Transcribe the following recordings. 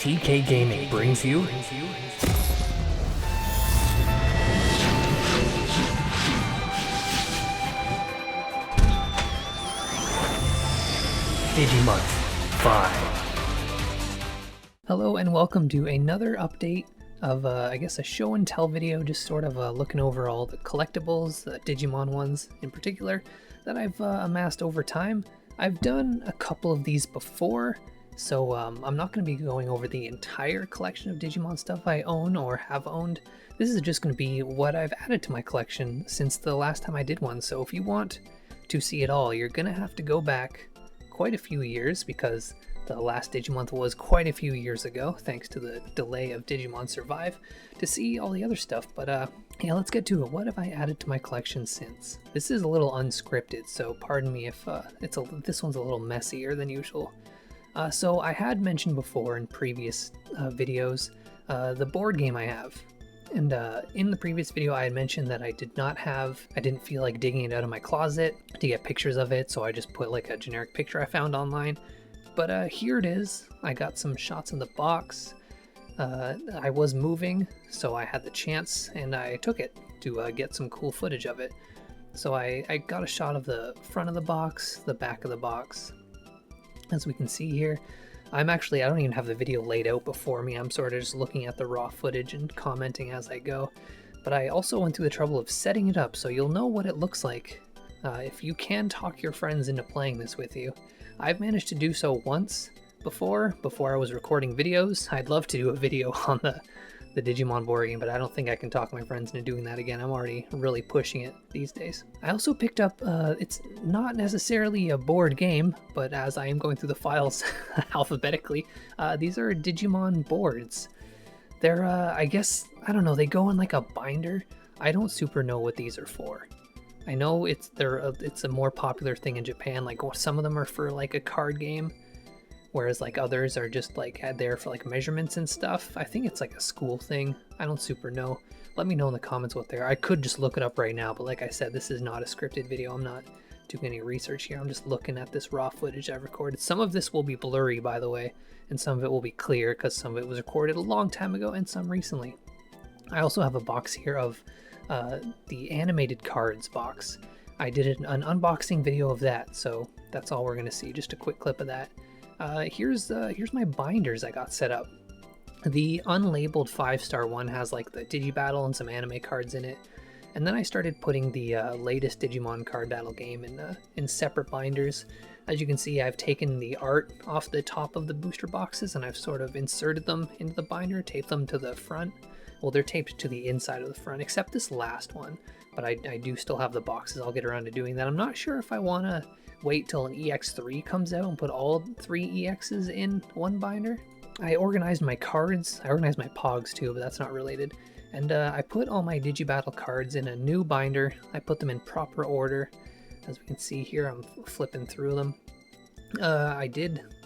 TK Gaming brings you Digimon 5. Hello and welcome to another update of I guess a show and tell video, just sort of looking over all the collectibles, the Digimon ones in particular, that I've amassed over time. I've done a couple of these before, so I'm not going to be going over the entire collection of Digimon stuff I own or have owned. This is just going to be what I've added to my collection since the last time I did one, so if you want to see it all, you're going to have to go back quite a few years, because the last Digimonth was quite a few years ago, thanks to the delay of Digimon Survive, to see all the other stuff. But yeah, let's get to it. What have I added to my collection since? This is a little unscripted, so pardon me if this one's a little messier than usual. So I had mentioned before in previous videos the board game I have. And in the previous video I had mentioned that I didn't feel like digging it out of my closet to get pictures of it, so I just put like a generic picture I found online. But here it is. I got some shots in the box. I was moving, so I had the chance and I took it to get some cool footage of it. So I got a shot of the front of the box, the back of the box. As we can see here, I don't even have the video laid out before me. I'm sort of just looking at the raw footage and commenting as I go. But I also went through the trouble of setting it up so you'll know what it looks like if you can talk your friends into playing this with you. I've managed to do so once before I was recording videos. I'd love to do a video on the Digimon board game, but I don't think I can talk my friends into doing that again. I'm already really pushing it these days. I also picked up, it's not necessarily a board game, but as I am going through the files alphabetically, these are Digimon boards. They're, I guess, I don't know, they go in like a binder. I don't super know what these are for. I know it's a more popular thing in Japan. Like some of them are for like a card game, whereas like others are just like there for like measurements and stuff. I think it's like a school thing. I don't super know. Let me know in the comments what they are. I could just look it up right now, but like I said, this is not a scripted video. I'm not doing any research here. I'm just looking at this raw footage I've recorded. Some of this will be blurry, by the way, and some of it will be clear because some of it was recorded a long time ago and some recently. I also have a box here of the animated cards box. I did an unboxing video of that, so that's all we're gonna see. Just a quick clip of that. Here's my binders I got set up. The unlabeled 5-star one has like the Digibattle and some anime cards in it, and then I started putting the latest Digimon card battle game in separate binders. As you can see, I've taken the art off the top of the booster boxes and I've sort of inserted them into the binder, taped them to the front. Well, they're taped to the inside of the front, except this last one, but I do still have the boxes. I'll get around to doing that. I'm not sure if I want to wait till an EX3 comes out and put all 3 EXs in one binder. I organized my cards. I organized my Pogs too, but that's not related. And I put all my Digibattle cards in a new binder. I put them in proper order. As we can see here, I'm flipping through them.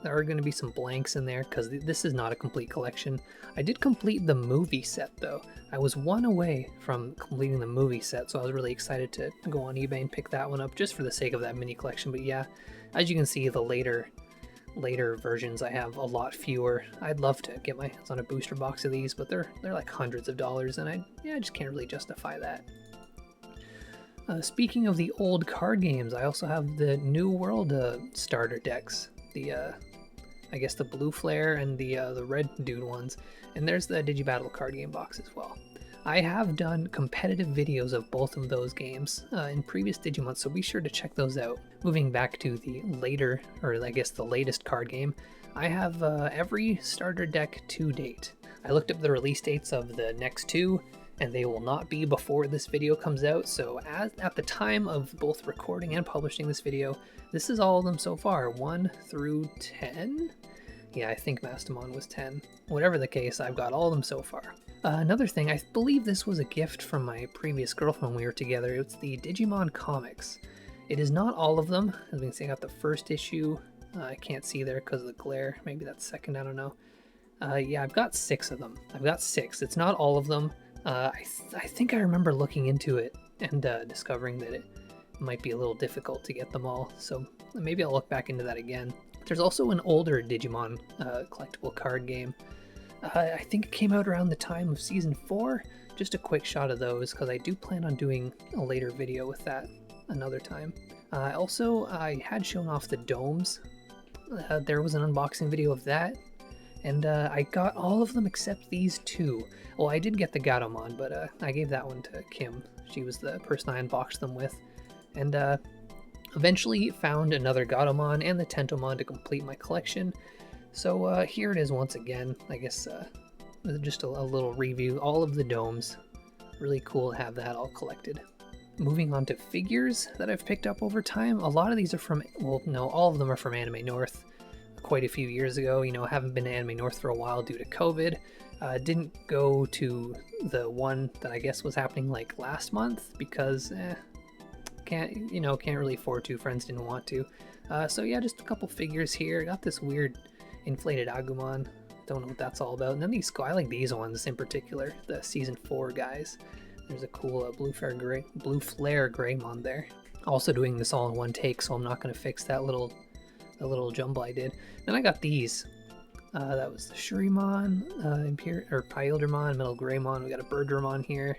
There are going to be some blanks in there because this is not a complete collection. I did complete the movie set though. I was one away from completing the movie set, so I was really excited to go on eBay and pick that one up just for the sake of that mini collection. But yeah, as you can see, the later versions I have a lot fewer. I'd love to get my hands on a booster box of these, but they're like hundreds of dollars, and I just can't really justify that. Speaking of the old card games, I also have the New World starter decks. I guess the Blue Flare and the Red Dude ones, and there's the Digibattle card game box as well. I have done competitive videos of both of those games in previous Digimonths, so be sure to check those out. Moving back to the later, or I guess the latest card game, I have every starter deck to date. I looked up the release dates of the next two, and they will not be before this video comes out, so at the time of both recording and publishing this video, this is all of them so far, 1 through 10? Yeah, I think Mastamon was 10. Whatever the case, I've got all of them so far. Another thing, I believe this was a gift from my previous girlfriend when we were together. It's the Digimon comics. It is not all of them. As we can see, I got the first issue. I can't see there because of the glare. Maybe that's second, I don't know. Yeah, I've got 6 of them. I've got 6. It's not all of them. I think I remember looking into it and discovering that it might be a little difficult to get them all, so maybe I'll look back into that again. There's also an older Digimon collectible card game. I think it came out around the time of Season 4. Just a quick shot of those, because I do plan on doing a later video with that another time. Also, I had shown off the domes. There was an unboxing video of that, and I got all of them except these two. Well, I did get the Gatomon, but I gave that one to Kim. She was the person I unboxed them with. And eventually found another Gatomon and the Tentomon to complete my collection. So here it is once again. I guess just a little review. All of the domes. Really cool to have that all collected. Moving on to figures that I've picked up over time. A lot of these are from, well, no, all of them are from Anime North. Quite a few years ago, you know, haven't been to Anime North for a while due to COVID. Didn't go to the one that I guess was happening like last month because can't really afford to. Friends didn't want to. So yeah, just a couple figures here. Got this weird inflated Agumon. Don't know what that's all about. And then these, I like these ones in particular, the Season 4 guys. There's a cool blue flare Greymon there. Also doing this all in one take, so I'm not going to fix that little jumble I did. Then I got these. That was the Shurimon, Pyildermon, Metal Greymon. We got a Birdramon here,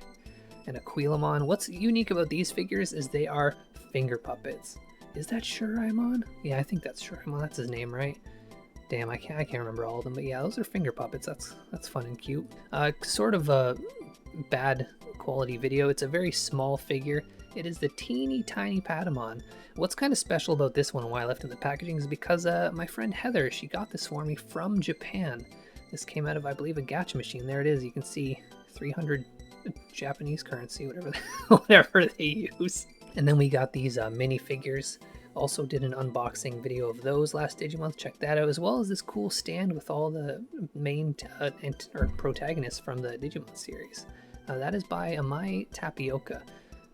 and a Quilamon. What's unique about these figures is they are finger puppets. Is that Shuraimon? Yeah, I think that's Shuraimon. That's his name, right? Damn, I can't remember all of them, but yeah, those are finger puppets. That's fun and cute. Sort of a bad quality video. It's a very small figure. It is the teeny tiny Patamon. What's kind of special about this one and why I left it in the packaging is because my friend Heather, she got this for me from Japan. This came out of, I believe, a gacha machine. There it is. You can see 300 Japanese currency, whatever they use. And then we got these minifigures. Also did an unboxing video of those last Digimon. Check that out, as well as this cool stand with all the main protagonists from the Digimon series. That is by Amai Tapioca,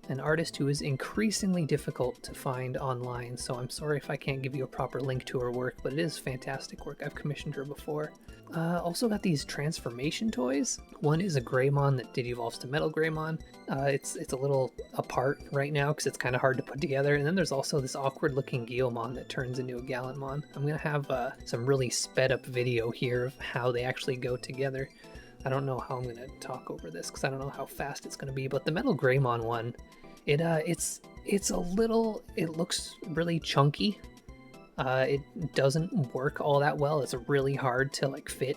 an artist who is increasingly difficult to find online, so I'm sorry if I can't give you a proper link to her work, but it is fantastic work. I've commissioned her before. Also got these transformation toys. One is a Greymon that digivolves to Metal Greymon. It's a little apart right now because it's kind of hard to put together. And then there's also this awkward looking Guilmon that turns into a Gallantmon. I'm going to have some really sped up video here of how they actually go together. I don't know how I'm going to talk over this because I don't know how fast it's going to be, but the Metal Greymon one, it's a little, it looks really chunky. It doesn't work all that well. It's really hard to like fit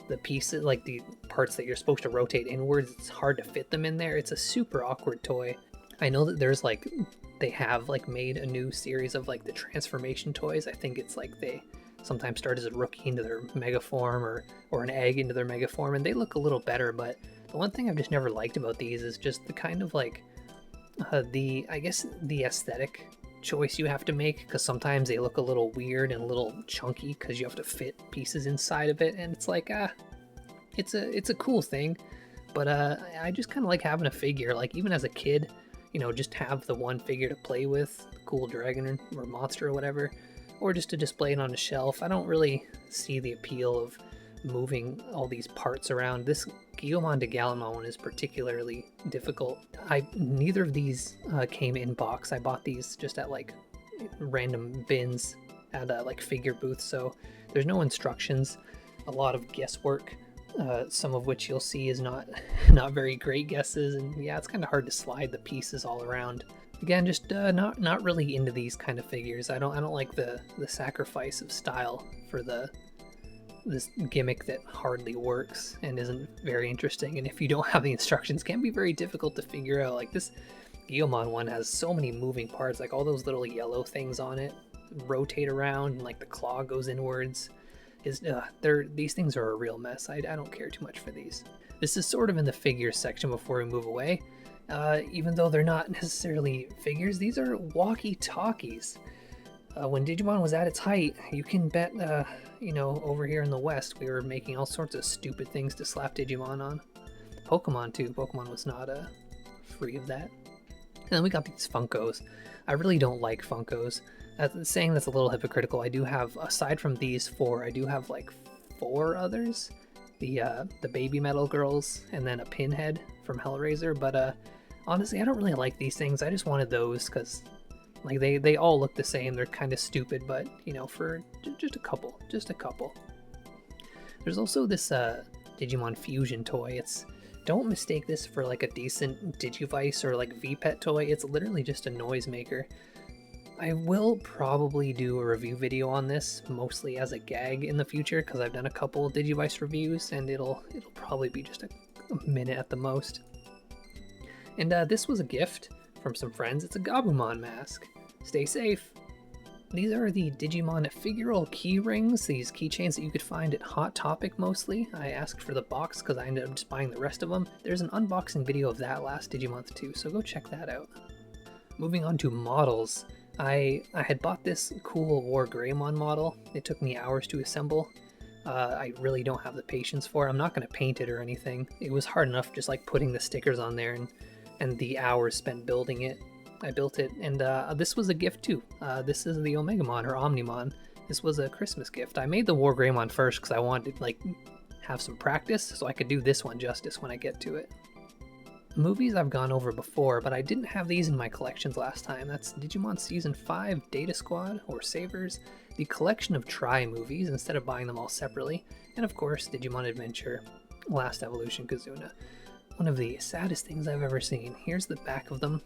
the pieces, like the parts that you're supposed to rotate inwards. It's hard to fit them in there. It's a super awkward toy. I know that there's like, they have like made a new series of like the transformation toys. I think it's like they sometimes start as a rookie into their mega form or an egg into their mega form, and they look a little better. But the one thing I've just never liked about these is just the kind of like I guess the aesthetic choice you have to make, because sometimes they look a little weird and a little chunky because you have to fit pieces inside of it, and it's like it's a cool thing, but I just kind of like having a figure, like even as a kid, you know, just have the one figure to play with, cool dragon or monster or whatever, or just to display it on a shelf. I don't really see the appeal of moving all these parts around. This Guilmon to Gallantmon one is particularly difficult. Neither of these came in box. I bought these just at like random bins at like figure booths, so there's no instructions. A lot of guesswork, some of which you'll see is not very great guesses, and yeah, it's kind of hard to slide the pieces all around. Again, just not really into these kind of figures. I don't like the sacrifice of style for this gimmick that hardly works and isn't very interesting, and if you don't have the instructions, can be very difficult to figure out. Like this Guilmon one has so many moving parts, like all those little yellow things on it rotate around, and like the claw goes inwards. These things are a real mess. I don't care too much for these. This is sort of in the figures section before we move away. Even though they're not necessarily figures, these are walkie-talkies. When Digimon was at its height, you can bet, you know, over here in the West, we were making all sorts of stupid things to slap Digimon on. Pokemon, too. Pokemon was not free of that. And then we got these Funkos. I really don't like Funkos. Saying that's a little hypocritical. I do have, aside from these four, I do have like 4 others. The Baby Metal Girls, and then a Pinhead from Hellraiser. But honestly, I don't really like these things. I just wanted those because like they all look the same. They're kind of stupid, but you know, for just a couple. There's also this Digimon Fusion toy. Don't mistake this for like a decent Digivice or like VPET toy. It's literally just a noisemaker. I will probably do a review video on this, mostly as a gag in the future, because I've done a couple Digivice reviews, and it'll probably be just a minute at the most. And this was a gift from some friends. It's a Gabumon mask. Stay safe. These are the Digimon figural key rings, these keychains that you could find at Hot Topic mostly. I asked for the box because I ended up just buying the rest of them. There's an unboxing video of that last Digimonth too, so go check that out. Moving on to models. I had bought this cool War Greymon model. It took me hours to assemble. I really don't have the patience for it. I'm not going to paint it or anything. It was hard enough just like putting the stickers on there and the hours spent building it. I built it, and this was a gift too. This is the Omegamon or Omnimon. This was a Christmas gift. I made the War Greymon first because I wanted to like have some practice so I could do this one justice when I get to it. Movies I've gone over before, but I didn't have these in my collections last time. That's Digimon Season 5 Data Squad, or Savers, the collection of Tri movies instead of buying them all separately, and of course Digimon Adventure, Last Evolution Kazuna. One of the saddest things I've ever seen. Here's the back of them.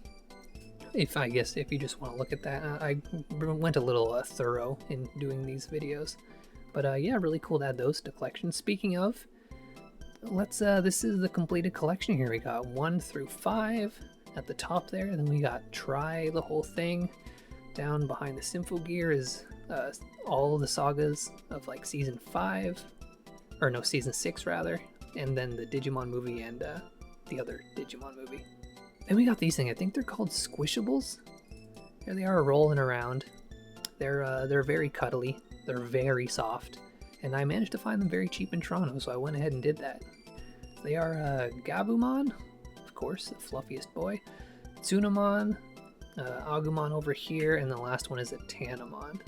If you just want to look at that, I went a little thorough in doing these videos. But yeah, really cool to add those to collection. Speaking of, this is the completed collection here. We got 1 through 5 at the top there, then we got Tri, the whole thing. Down behind the Symphogear is all of the sagas of like season 5, or no, season 6 rather, and then the Digimon movie and the other Digimon movie. Then we got these things, I think they're called Squishables. Here they are rolling around. They're very cuddly, they're very soft, and I managed to find them very cheap in Toronto, so I went ahead and did that. They are Gabumon, of course, the fluffiest boy, Tsunamon, Agumon over here, and the last one is a Tanamon.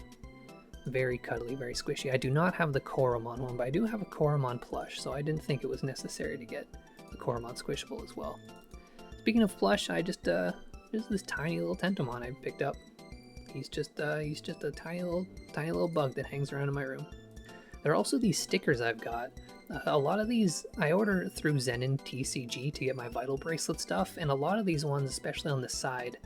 Very cuddly, very squishy. I do not have the Koromon one, but I do have a Koromon plush, so I didn't think it was necessary to get the Koromon Squishable as well. Speaking of plush, I just this tiny little Tentomon I picked up. He's just a tiny little bug that hangs around in my room. There are also these stickers I've got. A lot of these I order through Zenin TCG to get my Vital Bracelet stuff, and a lot of these ones, especially on the side,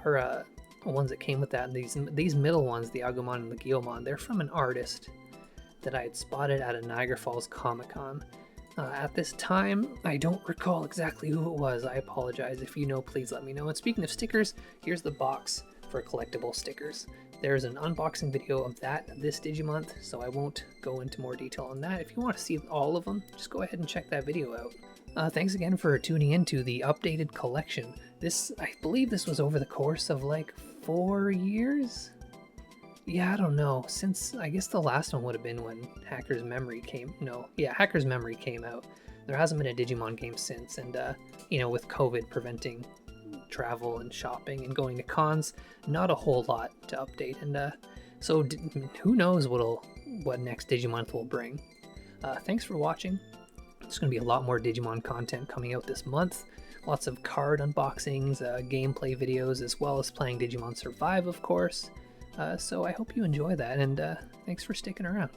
are ones that came with that. And these middle ones, the Agumon and the Gyomon, they're from an artist that I had spotted at a Niagara Falls Comic-Con. At this time, I don't recall exactly who it was. I apologize. If you know, please let me know. And speaking of stickers, here's the box for collectible stickers. There's an unboxing video of that this Digimonth, so I won't go into more detail on that. If you want to see all of them, just go ahead and check that video out. Thanks again for tuning in to the updated collection. I believe this was over the course of like 4 years? Yeah, I don't know. Since, I guess the last one would have been when Hacker's Memory came out. There hasn't been a Digimon game since, and with COVID preventing travel and shopping and going to cons, not a whole lot to update, and so who knows what next Digimonth will bring. Thanks for watching. There's going to be a lot more Digimon content coming out this month. Lots of card unboxings, gameplay videos, as well as playing Digimon Survive, of course. So I hope you enjoy that, and thanks for sticking around.